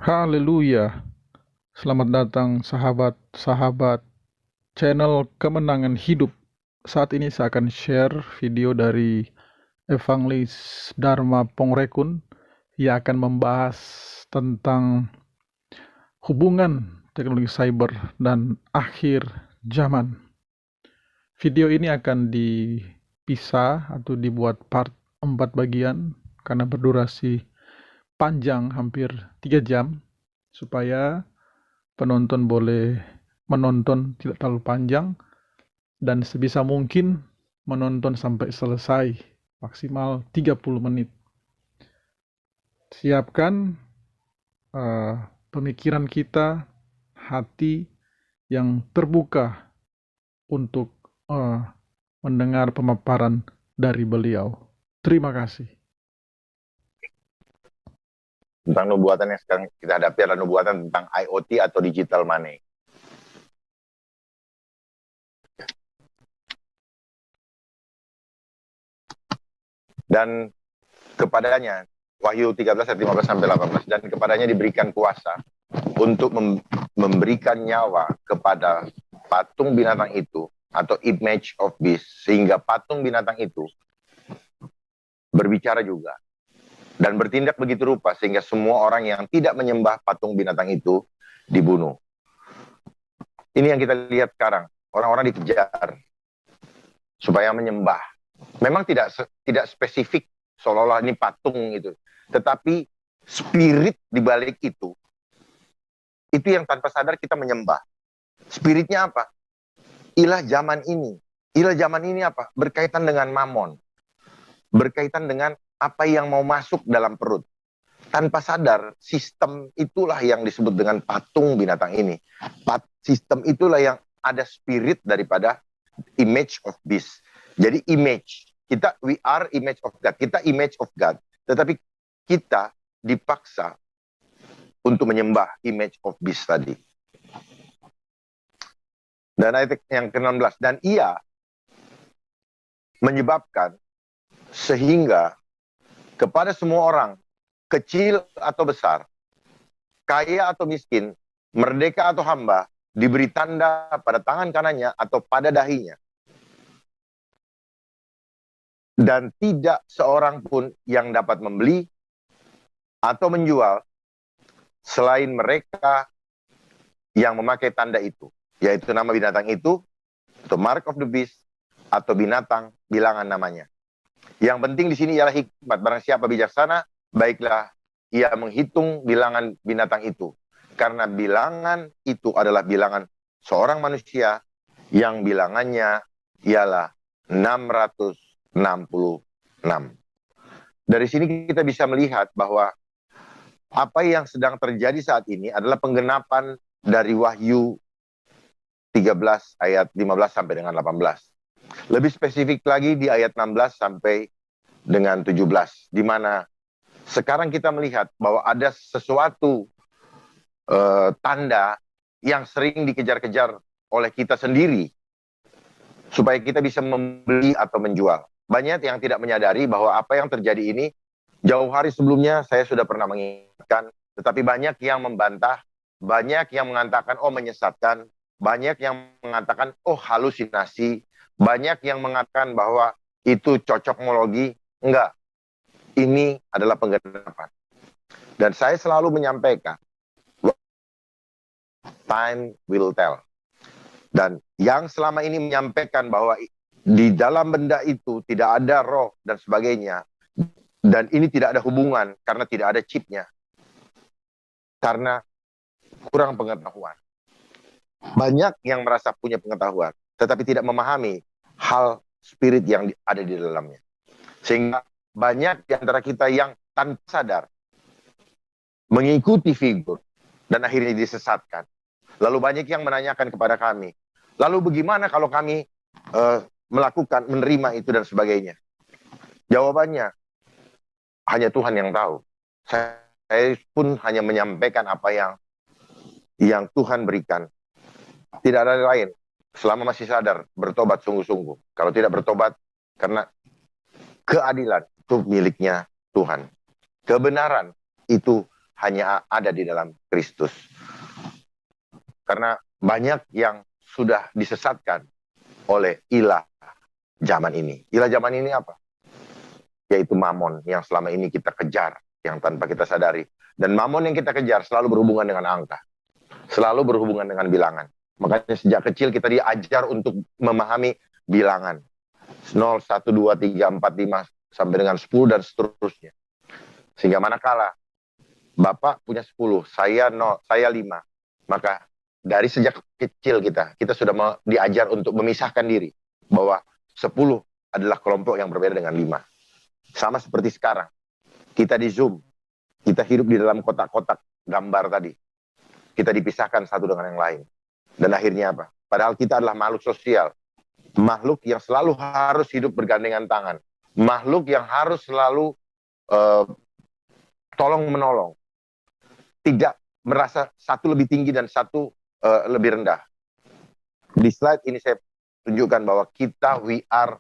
Haleluya. Selamat datang sahabat-sahabat channel Kemenangan Hidup. Saat ini saya akan share video dari Evangelis Dharma Pongrekun yang akan membahas tentang hubungan teknologi cyber dan akhir zaman. Video ini akan dipisah atau dibuat part 4 bagian karena berdurasi panjang hampir 3 jam supaya penonton boleh menonton tidak terlalu panjang dan sebisa mungkin menonton sampai selesai, maksimal 30 menit. Siapkan pemikiran kita, hati yang terbuka untuk mendengar pemaparan dari beliau. Terima kasih. Tentang nubuatan yang sekarang kita hadapi adalah nubuatan tentang IoT atau digital money. Dan kepadanya, Wahyu 13 ayat 15 sampai 18, dan kepadanya diberikan kuasa untuk memberikan nyawa kepada patung binatang itu atau image of beast, sehingga patung binatang itu berbicara juga dan bertindak begitu rupa sehingga semua orang yang tidak menyembah patung binatang itu dibunuh. Ini yang kita lihat sekarang, orang-orang dikejar supaya menyembah. Memang tidak spesifik seolah-olah ini patung itu, tetapi spirit di balik itu yang tanpa sadar kita menyembah. Spiritnya apa? Ilah zaman ini. Ilah zaman ini apa? Berkaitan dengan mamon. Berkaitan dengan apa yang mau masuk dalam perut. Tanpa sadar, sistem itulah yang disebut dengan patung binatang ini. Sistem itulah yang ada spirit daripada image of beast. Jadi image, we are image of God. Kita image of God. Tetapi kita dipaksa untuk menyembah image of beast tadi. Dan ayat yang ke-16, dan ia menyebabkan sehingga kepada semua orang, kecil atau besar, kaya atau miskin, merdeka atau hamba, diberi tanda pada tangan kanannya atau pada dahinya. Dan tidak seorang pun yang dapat membeli atau menjual selain mereka yang memakai tanda itu, yaitu nama binatang itu, atau mark of the beast, atau binatang bilangan namanya. Yang penting di sini ialah hikmat. Barang siapa bijaksana, baiklah ia menghitung bilangan binatang itu. Karena bilangan itu adalah bilangan seorang manusia yang bilangannya ialah 666. Dari sini kita bisa melihat bahwa apa yang sedang terjadi saat ini adalah penggenapan dari Wahyu 13 ayat 15 sampai dengan 18. Lebih spesifik lagi di ayat 16 sampai dengan 17, di mana sekarang kita melihat bahwa ada sesuatu tanda yang sering dikejar-kejar oleh kita sendiri supaya kita bisa membeli atau menjual. Banyak yang tidak menyadari bahwa apa yang terjadi ini jauh hari sebelumnya saya sudah pernah mengingatkan, tetapi banyak yang membantah, banyak yang mengatakan oh menyesatkan, banyak yang mengatakan oh halusinasi, banyak yang mengatakan bahwa itu cocokmologi. Enggak, ini adalah penggenapan. Dan saya selalu menyampaikan, time will tell. Dan yang selama ini menyampaikan bahwa di dalam benda itu tidak ada roh dan sebagainya, dan ini tidak ada hubungan karena tidak ada chipnya, karena kurang pengetahuan. Banyak yang merasa punya pengetahuan, tetapi tidak memahami hal spirit yang ada di dalamnya. Sehingga banyak di antara kita yang tanpa sadar mengikuti figur dan akhirnya disesatkan. Lalu banyak yang menanyakan kepada kami, lalu bagaimana kalau kami melakukan, menerima itu dan sebagainya? Jawabannya, hanya Tuhan yang tahu. Saya pun hanya menyampaikan apa yang Tuhan berikan. Tidak ada lain. Selama masih sadar, bertobat sungguh-sungguh. Kalau tidak bertobat, karena keadilan itu miliknya Tuhan. Kebenaran itu hanya ada di dalam Kristus. Karena banyak yang sudah disesatkan oleh ilah zaman ini. Ilah zaman ini apa? Yaitu mamon yang selama ini kita kejar, yang tanpa kita sadari. Dan mamon yang kita kejar selalu berhubungan dengan angka, selalu berhubungan dengan bilangan. Makanya sejak kecil kita diajar untuk memahami bilangan. 0, 1, 2, 3, 4, 5, sampai dengan 10 dan seterusnya. Sehingga manakala Bapak punya 10, saya 0, saya 5. Maka dari sejak kecil kita sudah diajar untuk memisahkan diri. Bahwa 10 adalah kelompok yang berbeda dengan 5. Sama seperti sekarang. Kita di Zoom. Kita hidup di dalam kotak-kotak gambar tadi. Kita dipisahkan satu dengan yang lain. Dan akhirnya apa? Padahal kita adalah makhluk sosial. Makhluk yang selalu harus hidup bergandengan tangan. Makhluk yang harus selalu tolong-menolong. Tidak merasa satu lebih tinggi dan satu lebih rendah. Di slide ini saya tunjukkan bahwa kita, we are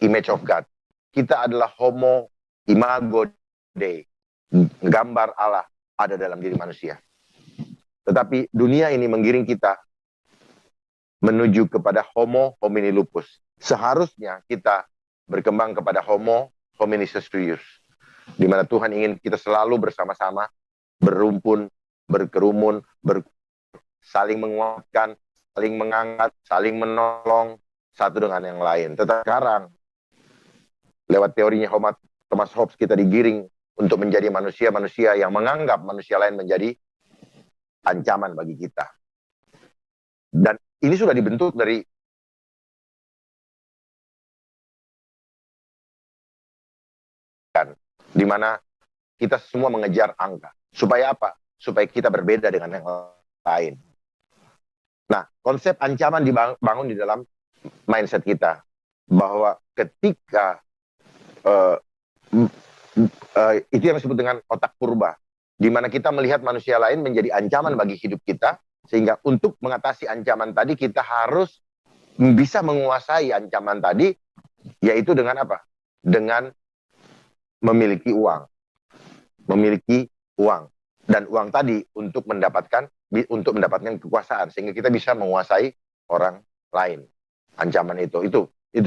image of God. Kita adalah homo imago Dei. Gambar Allah ada dalam diri manusia. Tetapi dunia ini menggiring kita menuju kepada homo homini lupus. Seharusnya kita berkembang kepada homo homini sesurius. Di mana Tuhan ingin kita selalu bersama-sama, berumpun, berkerumun, saling menguatkan, saling mengangkat, saling menolong satu dengan yang lain. Tetapi sekarang, lewat teorinya Thomas Hobbes, kita digiring untuk menjadi manusia-manusia yang menganggap manusia lain menjadi ancaman bagi kita. Dan ini sudah dibentuk dari di mana kita semua mengejar angka. Supaya apa? Supaya kita berbeda dengan yang lain. Nah, konsep ancaman dibangun di dalam mindset kita. Bahwa ketika itu yang disebut dengan otak purba, di mana kita melihat manusia lain menjadi ancaman bagi hidup kita, sehingga untuk mengatasi ancaman tadi kita harus bisa menguasai ancaman tadi, yaitu dengan apa? Dengan memiliki uang, dan uang tadi untuk mendapatkan kekuasaan, sehingga kita bisa menguasai orang lain. Ancaman itu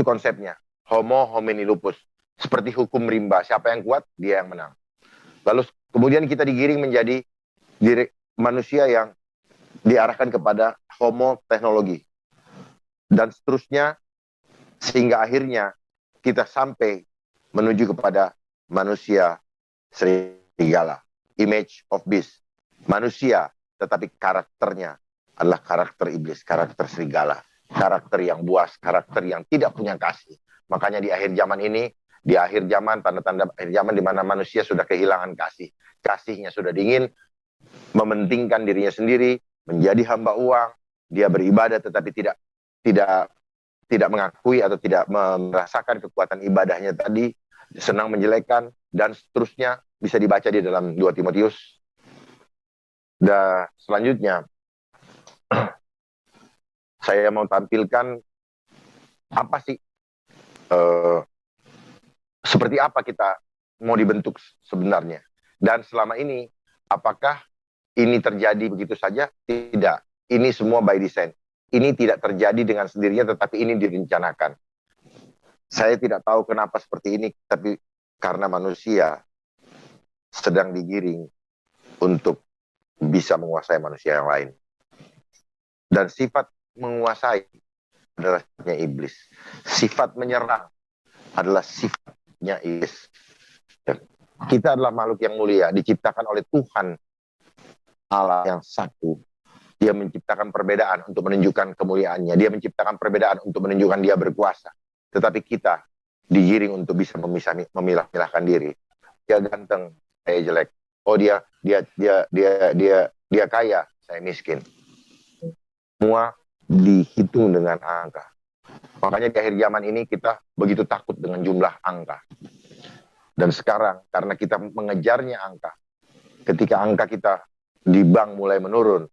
konsepnya. Homo homini lupus. Seperti hukum rimba, siapa yang kuat, dia yang menang. Lalu kemudian kita digiring menjadi manusia yang diarahkan kepada homo teknologi. Dan seterusnya, sehingga akhirnya kita sampai menuju kepada manusia serigala. Image of beast. Manusia, tetapi karakternya adalah karakter iblis, karakter serigala. Karakter yang buas, karakter yang tidak punya kasih. Makanya di akhir zaman ini, di akhir zaman, tanda-tanda akhir zaman di mana manusia sudah kehilangan kasih. Kasihnya sudah dingin, mementingkan dirinya sendiri, menjadi hamba uang, dia beribadah tetapi tidak mengakui atau tidak merasakan kekuatan ibadahnya tadi, senang menjelekkan, dan seterusnya bisa dibaca di dalam 2 Timotius. Dan selanjutnya, saya mau tampilkan apa sih, seperti apa kita mau dibentuk sebenarnya. Dan selama ini, apakah ini terjadi begitu saja? Tidak. Ini semua by design. Ini tidak terjadi dengan sendirinya, tetapi ini direncanakan. Saya tidak tahu kenapa seperti ini, tapi karena manusia sedang digiring untuk bisa menguasai manusia yang lain. Dan sifat menguasai adalah sifatnya iblis. Sifat menyerang adalah sifatnya iblis. Kita adalah makhluk yang mulia, diciptakan oleh Tuhan Allah yang satu. Dia menciptakan perbedaan untuk menunjukkan kemuliaannya. Dia menciptakan perbedaan untuk menunjukkan dia berkuasa. Tetapi kita digiring untuk bisa memilah-milahkan diri. Dia ganteng, saya jelek. Oh dia kaya, saya miskin. Semua dihitung dengan angka. Makanya di akhir zaman ini kita begitu takut dengan jumlah angka. Dan sekarang karena kita mengejarnya angka, ketika angka kita di bank mulai menurun,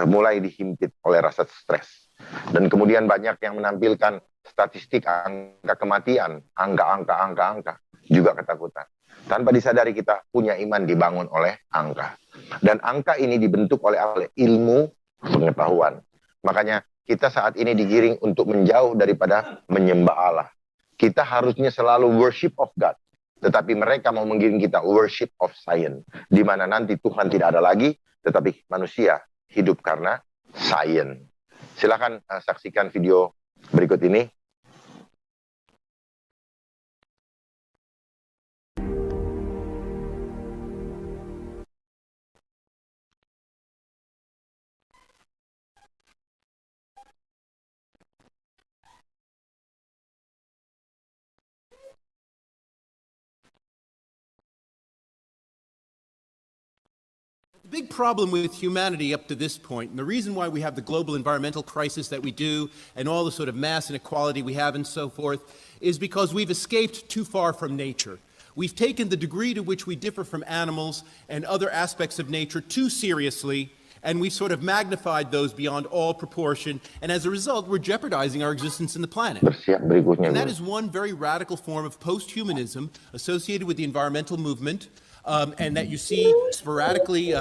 mulai dihimpit oleh rasa stres. Dan kemudian banyak yang menampilkan statistik angka kematian, angka, juga ketakutan. Tanpa disadari kita punya iman dibangun oleh angka. Dan angka ini dibentuk oleh ilmu pengetahuan. Makanya kita saat ini digiring untuk menjauh daripada menyembah Allah. Kita harusnya selalu worship of God. Tetapi mereka mau menggiring kita worship of science. Di mana nanti Tuhan tidak ada lagi, tetapi manusia hidup karena science. Silakan saksikan video berikut ini. The big problem with humanity up to this point, and the reason why we have the global environmental crisis that we do, and all the sort of mass inequality we have and so forth, is because we've escaped too far from nature. We've taken the degree to which we differ from animals and other aspects of nature too seriously, and we've sort of magnified those beyond all proportion, and as a result, we're jeopardizing our existence in the planet. Bersiap berikutnya. And that is one very radical form of post-humanism associated with the environmental movement, and that you see sporadically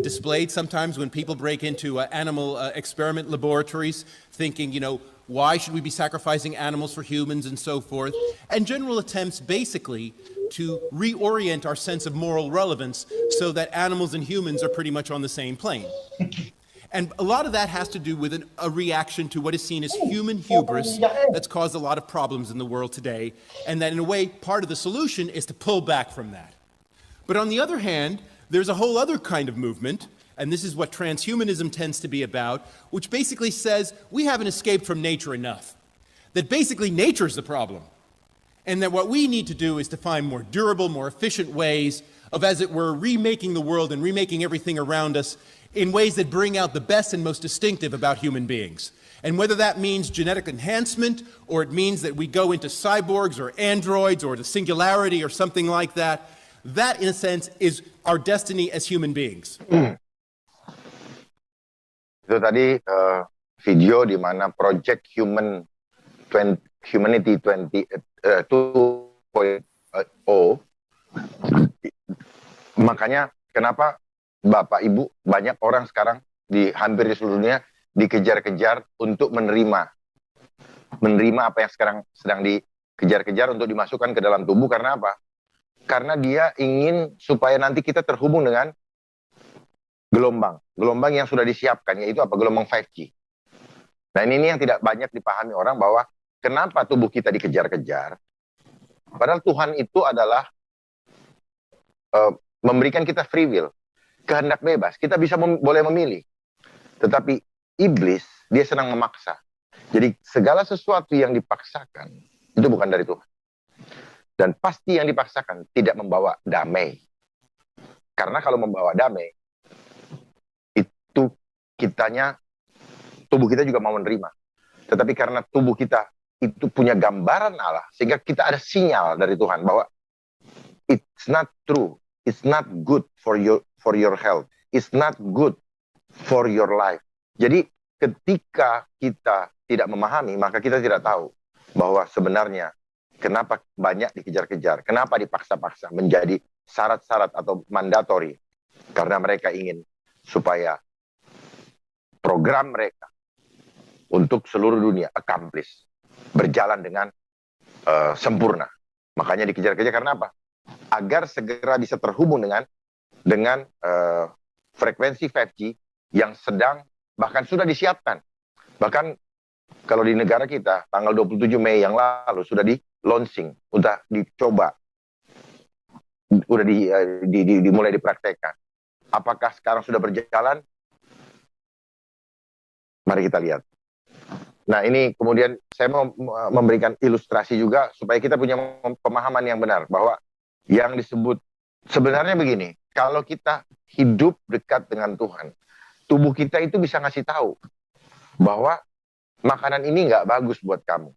displayed sometimes when people break into animal experiment laboratories, thinking, you know, why should we be sacrificing animals for humans and so forth, and general attempts basically to reorient our sense of moral relevance so that animals and humans are pretty much on the same plane. And a lot of that has to do with a reaction to what is seen as human hubris that's caused a lot of problems in the world today, and that in a way, part of the solution is to pull back from that. But on the other hand, there's a whole other kind of movement, and this is what transhumanism tends to be about, which basically says we haven't escaped from nature enough. That basically nature is the problem. And that what we need to do is to find more durable, more efficient ways of, as it were, remaking the world and remaking everything around us in ways that bring out the best and most distinctive about human beings. And whether that means genetic enhancement, or it means that we go into cyborgs or androids or the singularity or something like that, that, in a sense, is our destiny as human beings. Itu tadi video di mana Project Humanity 2.0. Makanya kenapa Bapak Ibu banyak orang sekarang di hampir di seluruh dunia dikejar-kejar untuk menerima apa yang sekarang sedang dikejar-kejar untuk dimasukkan ke dalam tubuh. Karena apa? Karena dia ingin supaya nanti kita terhubung dengan gelombang yang sudah disiapkan, yaitu apa? Gelombang 5G. Nah, ini yang tidak banyak dipahami orang, bahwa kenapa tubuh kita dikejar-kejar. Padahal Tuhan itu adalah memberikan kita free will, kehendak bebas. Kita bisa boleh memilih. Tetapi iblis, dia senang memaksa. Jadi segala sesuatu yang dipaksakan, itu bukan dari Tuhan. Dan pasti yang dipaksakan tidak membawa damai. Karena kalau membawa damai, itu tubuh kita juga mau menerima. Tetapi karena tubuh kita itu punya gambaran Allah, sehingga kita ada sinyal dari Tuhan bahwa it's not true, it's not good for your health, it's not good for your life. Jadi ketika kita tidak memahami, maka kita tidak tahu bahwa sebenarnya kenapa banyak dikejar-kejar, kenapa dipaksa-paksa menjadi syarat-syarat atau mandatori. Karena mereka ingin supaya program mereka untuk seluruh dunia accomplish, berjalan dengan sempurna. Makanya dikejar-kejar karena apa? Agar segera bisa terhubung dengan frekuensi 5G yang sedang, bahkan sudah disiapkan. Bahkan kalau di negara kita, tanggal 27 Mei yang lalu sudah di-launching, sudah dicoba, sudah dimulai dipraktekkan. Apakah sekarang sudah berjalan? Mari kita lihat. Nah, ini kemudian saya mau memberikan ilustrasi juga supaya kita punya pemahaman yang benar bahwa yang disebut sebenarnya begini, kalau kita hidup dekat dengan Tuhan, tubuh kita itu bisa ngasih tahu bahwa makanan ini nggak bagus buat kamu,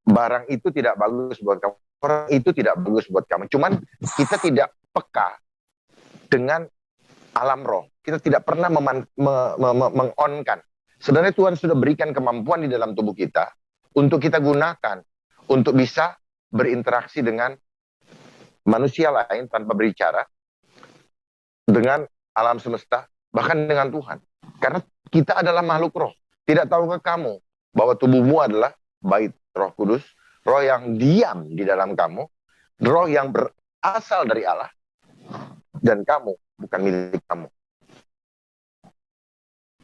barang itu tidak bagus buat kamu, orang itu tidak bagus buat kamu. Cuman kita tidak peka dengan alam roh, kita tidak pernah meng-on-kan. Sebenarnya Tuhan sudah berikan kemampuan di dalam tubuh kita untuk kita gunakan untuk bisa berinteraksi dengan manusia lain tanpa berbicara dengan alam semesta, bahkan dengan Tuhan. Karena kita adalah makhluk roh. Tidak tahukah kamu bahwa tubuhmu adalah bait Roh Kudus, roh yang diam di dalam kamu, roh yang berasal dari Allah, dan kamu bukan milik kamu.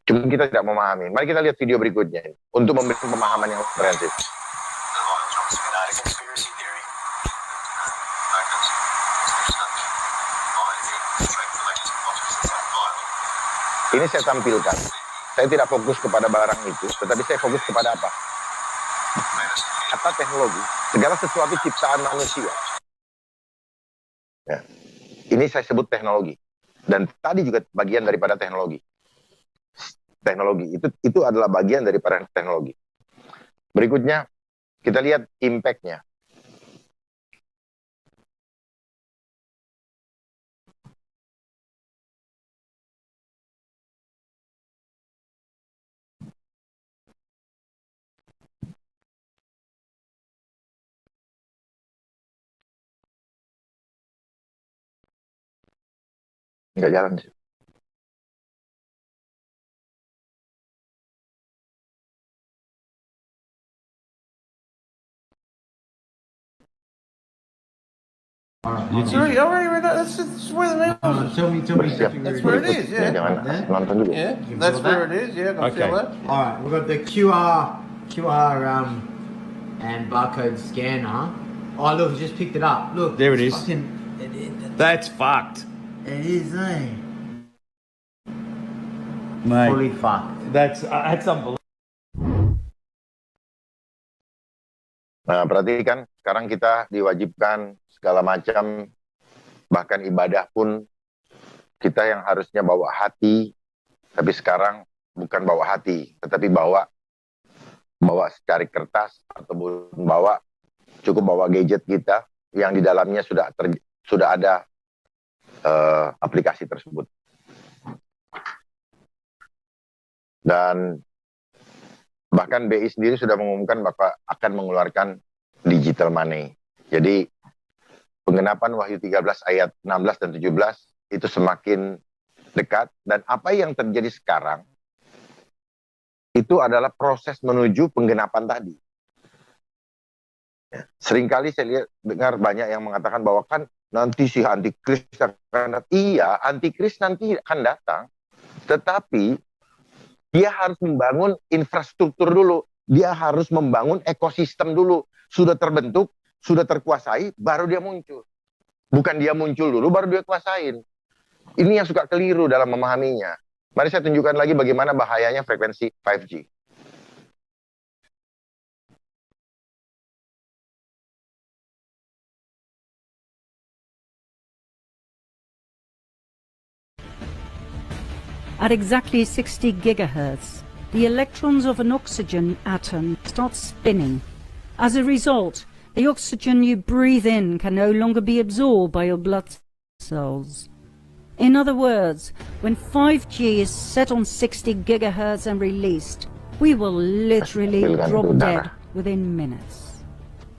Cuma kita tidak memahami. Mari kita lihat video berikutnya ini, untuk memberikan pemahaman yang komprehensif. Ini saya tampilkan. Saya tidak fokus kepada barang itu, tetapi saya fokus kepada apa? Kata teknologi, segala sesuatu ciptaan manusia. Ya. Ini saya sebut teknologi. Dan tadi juga bagian daripada teknologi. Teknologi itu adalah bagian daripada teknologi. Berikutnya, kita lihat impact-nya. Nggak jalan sih. It's already right. That's where the nails is. Tell me Bersiap. That's where it is, yeah. Jangan nonton juga. Yeah, can that's feel where that? it is. Yeah, I can Okay. feel that. All right, we've got the QR and barcode scanner. Oh, look, he just picked it up. Look, There it it's is. That's That's fucked, it is, eh? mate. Fully fucked. That's unbelievable. Nah, perhatikan, sekarang kita diwajibkan segala macam, bahkan ibadah pun kita yang harusnya bawa hati, tapi sekarang bukan bawa hati, tetapi bawa secari kertas atau cukup bawa gadget kita yang di dalamnya sudah ada aplikasi tersebut. Dan bahkan BI sendiri sudah mengumumkan bahwa akan mengeluarkan digital money. Jadi penggenapan Wahyu 13 ayat 16 dan 17 itu semakin dekat, dan apa yang terjadi sekarang itu adalah proses menuju penggenapan tadi. Ya, seringkali saya dengar banyak yang mengatakan bahwa kan nanti si antikris akan datang. Iya, antikris nanti akan datang, tetapi dia harus membangun infrastruktur dulu. Dia harus membangun ekosistem dulu. Sudah terbentuk, sudah terkuasai, baru dia muncul. Bukan dia muncul dulu, baru dia kuasain. Ini yang suka keliru dalam memahaminya. Mari saya tunjukkan lagi bagaimana bahayanya frekuensi 5G. At exactly 60 gigahertz, the electrons of an oxygen atom start spinning. As a result, the oxygen you breathe in can no longer be absorbed by your blood cells. In other words, when 5G is set on 60 gigahertz and released, we will literally drop dead within minutes.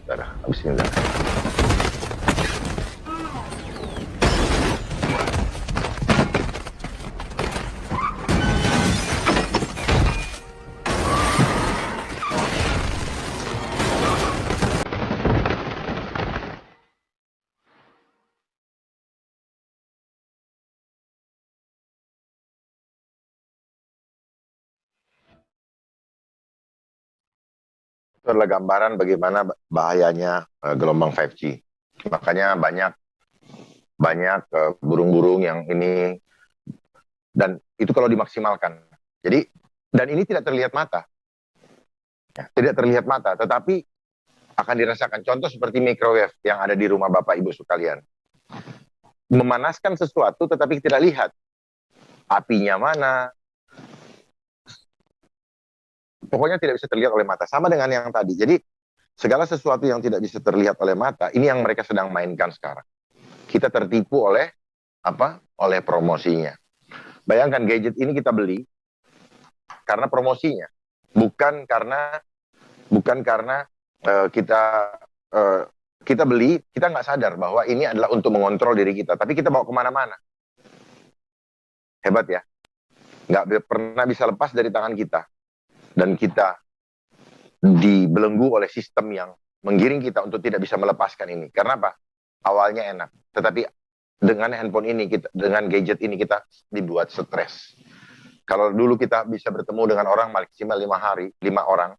Darah, habis ini darah. Itu adalah gambaran bagaimana bahayanya gelombang 5G. Makanya banyak burung-burung yang ini, dan itu kalau dimaksimalkan. Jadi, dan ini tidak terlihat mata. Ya, tidak terlihat mata, tetapi akan dirasakan. Contoh seperti microwave yang ada di rumah Bapak Ibu sekalian. Memanaskan sesuatu tetapi tidak lihat. Apinya mana, pokoknya tidak bisa terlihat oleh mata. Sama dengan yang tadi. Jadi segala sesuatu yang tidak bisa terlihat oleh mata, ini yang mereka sedang mainkan sekarang. Kita tertipu oleh apa? Oleh promosinya. Bayangkan gadget ini kita beli karena promosinya, bukan karena kita kita beli, kita nggak sadar bahwa ini adalah untuk mengontrol diri kita, tapi kita bawa kemana-mana. Hebat ya, nggak pernah bisa lepas dari tangan kita, dan kita dibelenggu oleh sistem yang menggiring kita untuk tidak bisa melepaskan ini. Karena apa? Awalnya enak, tetapi dengan handphone ini, dengan gadget ini kita dibuat stres. Kalau dulu kita bisa bertemu dengan orang maksimal 5 hari, 5 orang,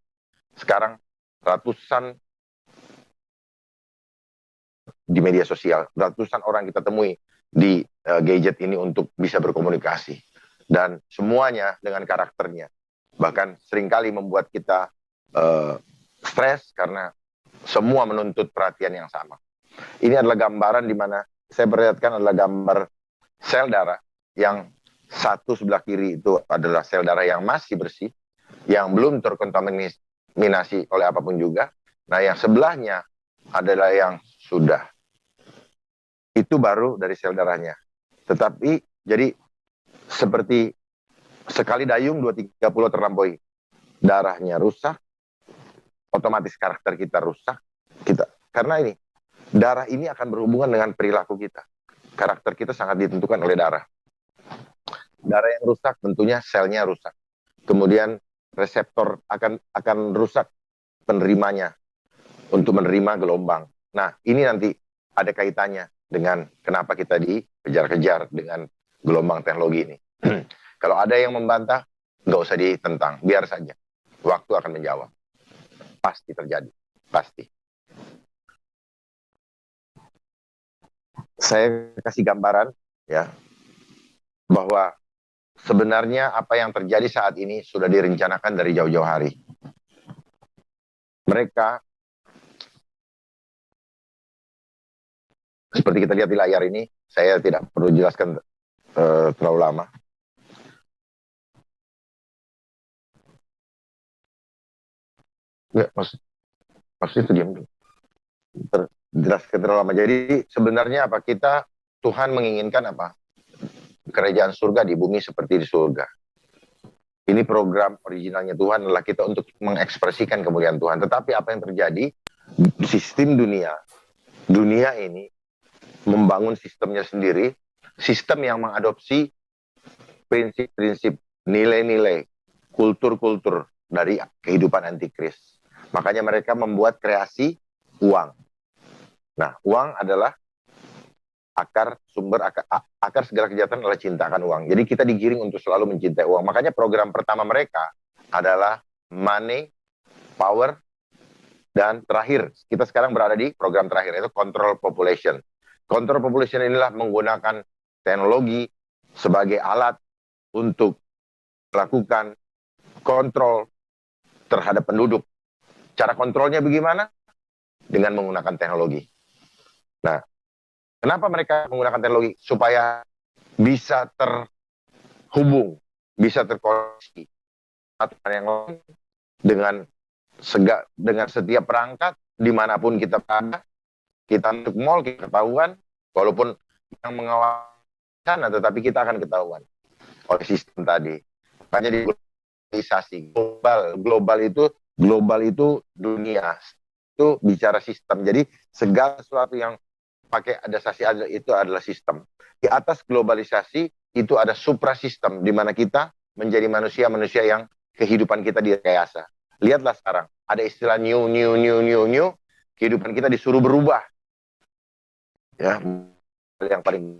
sekarang ratusan di media sosial, ratusan orang kita temui di gadget ini untuk bisa berkomunikasi. Dan semuanya dengan karakternya. Bahkan seringkali membuat kita stres karena semua menuntut perhatian yang sama. Ini adalah gambaran di mana saya perlihatkan adalah gambar sel darah yang satu sebelah kiri itu adalah sel darah yang masih bersih, yang belum terkontaminasi oleh apapun juga. Nah, yang sebelahnya adalah yang sudah. Itu baru dari sel darahnya. Tetapi, jadi seperti sekali dayung 2-3 pulau terlampaui. Darahnya rusak, otomatis karakter kita rusak. Karena ini, darah ini akan berhubungan dengan perilaku kita. Karakter kita sangat ditentukan oleh darah. Darah yang rusak tentunya selnya rusak. Kemudian reseptor akan rusak penerimanya untuk menerima gelombang. Nah, ini nanti ada kaitannya dengan kenapa kita dikejar-kejar dengan gelombang teknologi ini. Kalau ada yang membantah, nggak usah ditentang, biar saja. Waktu akan menjawab. Pasti terjadi, pasti. Saya kasih gambaran ya bahwa sebenarnya apa yang terjadi saat ini sudah direncanakan dari jauh-jauh hari. Mereka, seperti kita lihat di layar ini, saya tidak perlu jelaskan terlalu lama. Enggak, maksudnya itu diam dulu. Jelaskan terlalu lama. Jadi sebenarnya apa? Tuhan menginginkan apa? Kerajaan surga di bumi seperti di surga. Ini program originalnya Tuhan adalah kita untuk mengekspresikan kemuliaan Tuhan. Tetapi apa yang terjadi? Sistem dunia ini membangun sistemnya sendiri, sistem yang mengadopsi prinsip-prinsip, nilai-nilai, kultur-kultur dari kehidupan antikris. Makanya mereka membuat kreasi uang. Nah, uang adalah akar segala kejahatan adalah cinta akan uang. Jadi kita digiring untuk selalu mencintai uang. Makanya program pertama mereka adalah money, power, dan terakhir, kita sekarang berada di program terakhir, yaitu control population. Control population inilah menggunakan teknologi sebagai alat untuk melakukan kontrol terhadap penduduk. Cara kontrolnya bagaimana? Dengan menggunakan teknologi. Nah, kenapa mereka menggunakan teknologi? Supaya bisa terhubung, bisa terkoneksi satu yang lain dengan setiap perangkat, dimanapun kita berada. Kita masuk mall, kita ketahuan, walaupun yang mengawalkan, tetapi kita akan ketahuan oleh sistem tadi. Makanya di globalisasi, global itu dunia, itu bicara sistem. Jadi segala sesuatu yang pakai adasasi itu adalah sistem. Di atas globalisasi itu ada suprasistem, di mana kita menjadi manusia-manusia yang kehidupan kita direkayasa. Lihatlah sekarang, ada istilah new, kehidupan kita disuruh berubah. Ya, yang paling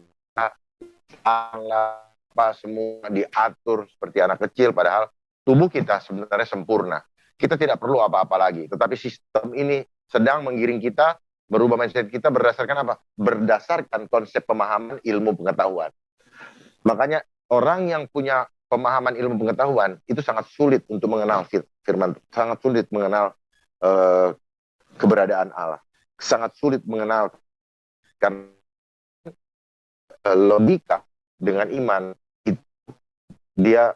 apa semua diatur seperti anak kecil, padahal tubuh kita sebenarnya sempurna. Kita tidak perlu apa-apa lagi, tetapi sistem ini sedang menggiring kita merubah mindset kita berdasarkan apa? Berdasarkan konsep pemahaman ilmu pengetahuan. Makanya orang yang punya pemahaman ilmu pengetahuan itu sangat sulit untuk mengenal firman, sangat sulit mengenal keberadaan Allah, sangat sulit mengenal, karena logika dengan iman itu dia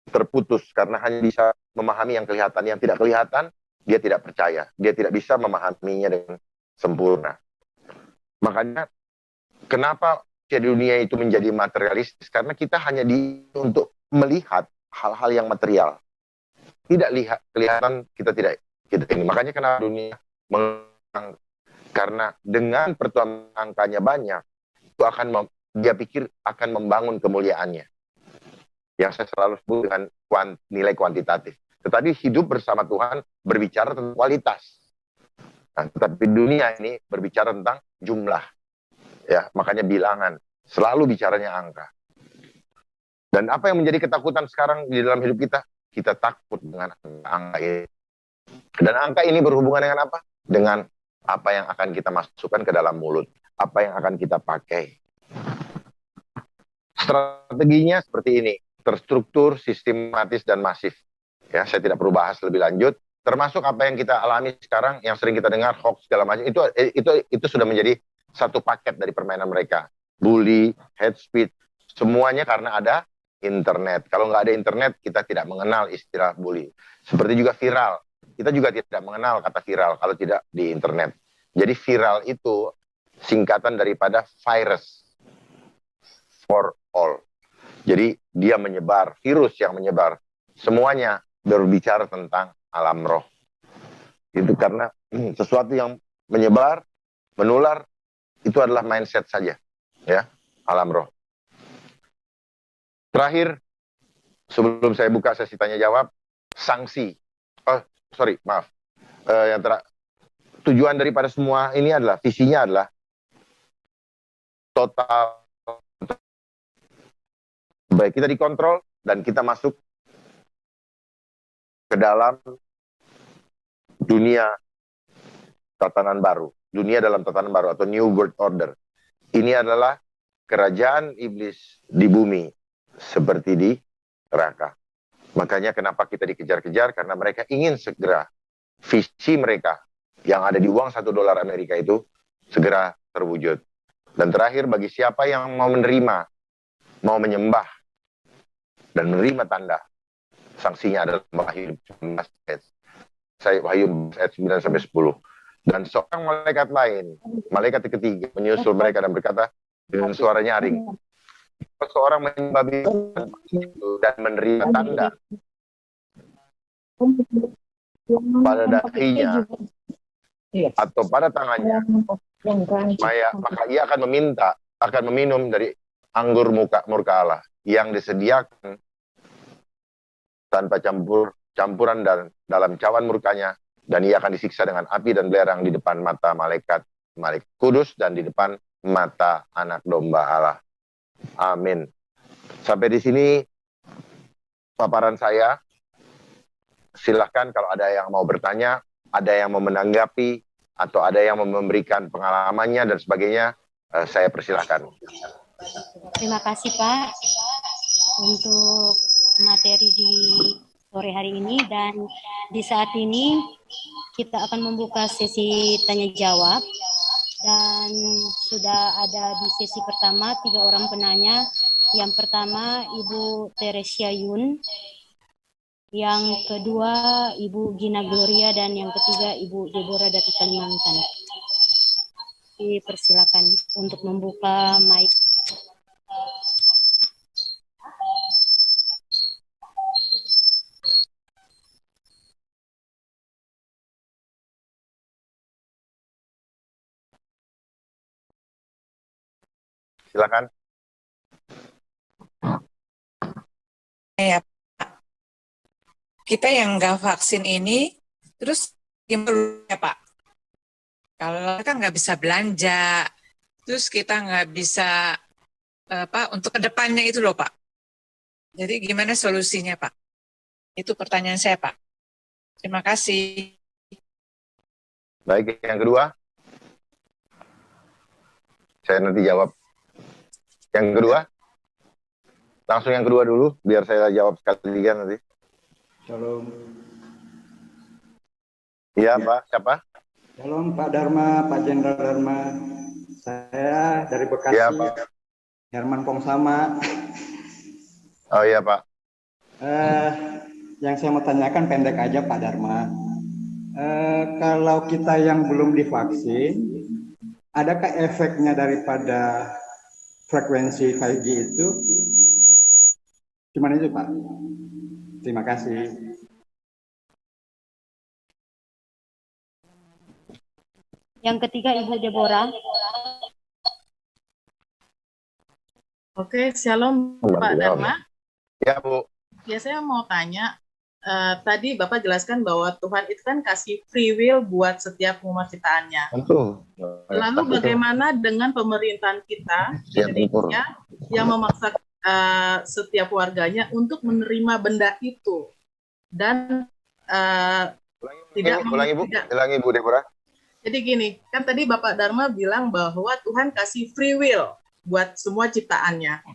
terputus karena hanya bisa memahami yang kelihatan. Yang tidak kelihatan dia tidak percaya, dia tidak bisa memahaminya dengan sempurna. Makanya kenapa dunia itu menjadi materialistis? Karena kita hanya untuk melihat hal-hal yang material, tidak lihat kelihatan, kita ini. Makanya kenapa dunia Karena dengan pertumbuhan angkanya banyak, itu dia pikir akan membangun kemuliaannya. Yang saya selalu sebut dengan nilai kuantitatif. Tetapi hidup bersama Tuhan berbicara tentang kualitas. Nah, tetapi dunia ini berbicara tentang jumlah. Ya, makanya bilangan. Selalu bicaranya angka. Dan apa yang menjadi ketakutan sekarang di dalam hidup kita? Kita takut dengan angka ini. Dan angka ini berhubungan dengan apa? Dengan apa yang akan kita masukkan ke dalam mulut. Apa yang akan kita pakai. Strateginya seperti ini. Terstruktur, sistematis, dan masif. Ya, saya tidak perlu bahas lebih lanjut. Termasuk apa yang kita alami sekarang, yang sering kita dengar, hoax, segala macam. Itu sudah menjadi satu paket dari permainan mereka. Bully, hate speech, semuanya karena ada internet. Kalau nggak ada internet, kita tidak mengenal istilah bully. Seperti juga viral. Kita juga tidak mengenal kata viral kalau tidak di internet. Jadi viral itu singkatan daripada virus for all. Jadi dia menyebar, virus yang menyebar. Semuanya berbicara tentang alam roh. Itu karena sesuatu yang menyebar, menular, itu adalah mindset saja. Ya, alam roh. Terakhir, sebelum saya buka sesi tanya jawab, sanksi. Tujuan daripada semua ini adalah, visinya adalah total, baik kita dikontrol dan kita masuk ke dalam dunia tatanan baru. Dunia dalam tatanan baru atau New World Order. Ini adalah kerajaan iblis di bumi seperti di neraka. Makanya kenapa kita dikejar-kejar, karena mereka ingin segera visi mereka yang ada di uang $1 Amerika itu segera terwujud. Dan terakhir, bagi siapa yang mau menerima, mau menyembah dan menerima tanda, sanksinya adalah Wahyu 19 ayat 9-10. Dan seorang malaikat lain, malaikat ketiga, menyusul mereka dan berkata dengan suara nyaring, seorang menyembah dan menerima tanda pada dahinya atau pada tangannya, maka ia akan meminum dari anggur murka Allah yang disediakan tanpa campuran dan dalam cawan murkanya, dan ia akan disiksa dengan api dan belerang di depan mata malaikat kudus dan di depan mata anak domba Allah. Amin. Sampai di sini paparan saya. Silahkan kalau ada yang mau bertanya, ada yang mau menanggapi, atau ada yang mau memberikan pengalamannya dan sebagainya, saya persilahkan. Terima kasih Pak untuk materi di sore hari ini, dan di saat ini kita akan membuka sesi tanya jawab, dan sudah ada di sesi pertama 3 orang penanya. Yang pertama Ibu Teresia Yun, yang kedua Ibu Gina Gloria, dan yang ketiga Ibu Deborah dari Kalimantan. Dipersilakan untuk membuka mic. Silakan. Ya, Pak. Kita yang nggak vaksin ini, terus gimana ya Pak? Kalau kan nggak bisa belanja, terus kita nggak bisa untuk kedepannya itu loh Pak. Jadi gimana solusinya Pak? Itu pertanyaan saya Pak. Terima kasih. Baik, yang kedua. Saya nanti jawab. Yang kedua. Langsung yang kedua dulu, biar saya jawab sekalian nanti. Shalom. Iya, Pak. Siapa? Shalom, Pak Dharma, Pak Jenderal Dharma. Saya dari Bekasi. Iya, Pak. Herman Pongsama. Oh iya, Pak. Yang saya mau tanyakan pendek aja, Pak Dharma. Kalau kita yang belum divaksin, adakah efeknya daripada frekuensi 5G itu? Gimana itu, Pak? Terima kasih. Yang ketiga Ibu Deborah. Oke, shalom Pak Dharma. Ya Bu. Ya, saya mau tanya, tadi Bapak jelaskan bahwa Tuhan itu kan kasih free will buat setiap umat ciptaannya. Tentu. Lalu bagaimana dengan pemerintahan kita di Indonesia yang memaksa setiap warganya untuk menerima benda itu dan ulangi Bu Deborah. Jadi gini, kan tadi Bapak Dharma bilang bahwa Tuhan kasih free will buat semua ciptaannya.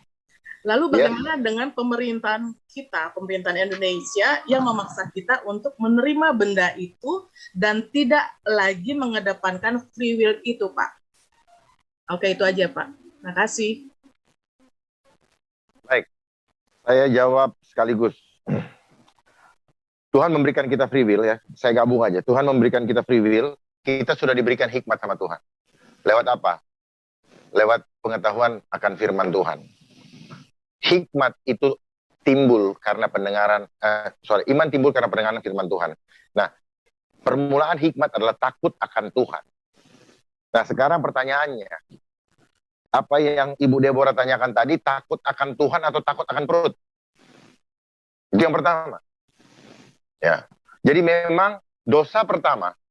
Lalu bagaimana dengan pemerintahan kita, pemerintahan Indonesia yang memaksa kita untuk menerima benda itu dan tidak lagi mengedepankan free will itu, Pak? Oke, itu aja, Pak. Terima kasih. Baik, saya jawab sekaligus. Tuhan memberikan kita free will ya, saya gabung aja. Tuhan memberikan kita free will, kita sudah diberikan hikmat sama Tuhan. Lewat apa? Lewat pengetahuan akan firman Tuhan. Hikmat itu timbul karena iman timbul karena pendengaran firman Tuhan. Nah, permulaan hikmat adalah takut akan Tuhan. Nah, sekarang pertanyaannya, apa yang Ibu Deborah tanyakan tadi, takut akan Tuhan atau takut akan perut? Itu yang pertama. Ya. Jadi memang dosa pertama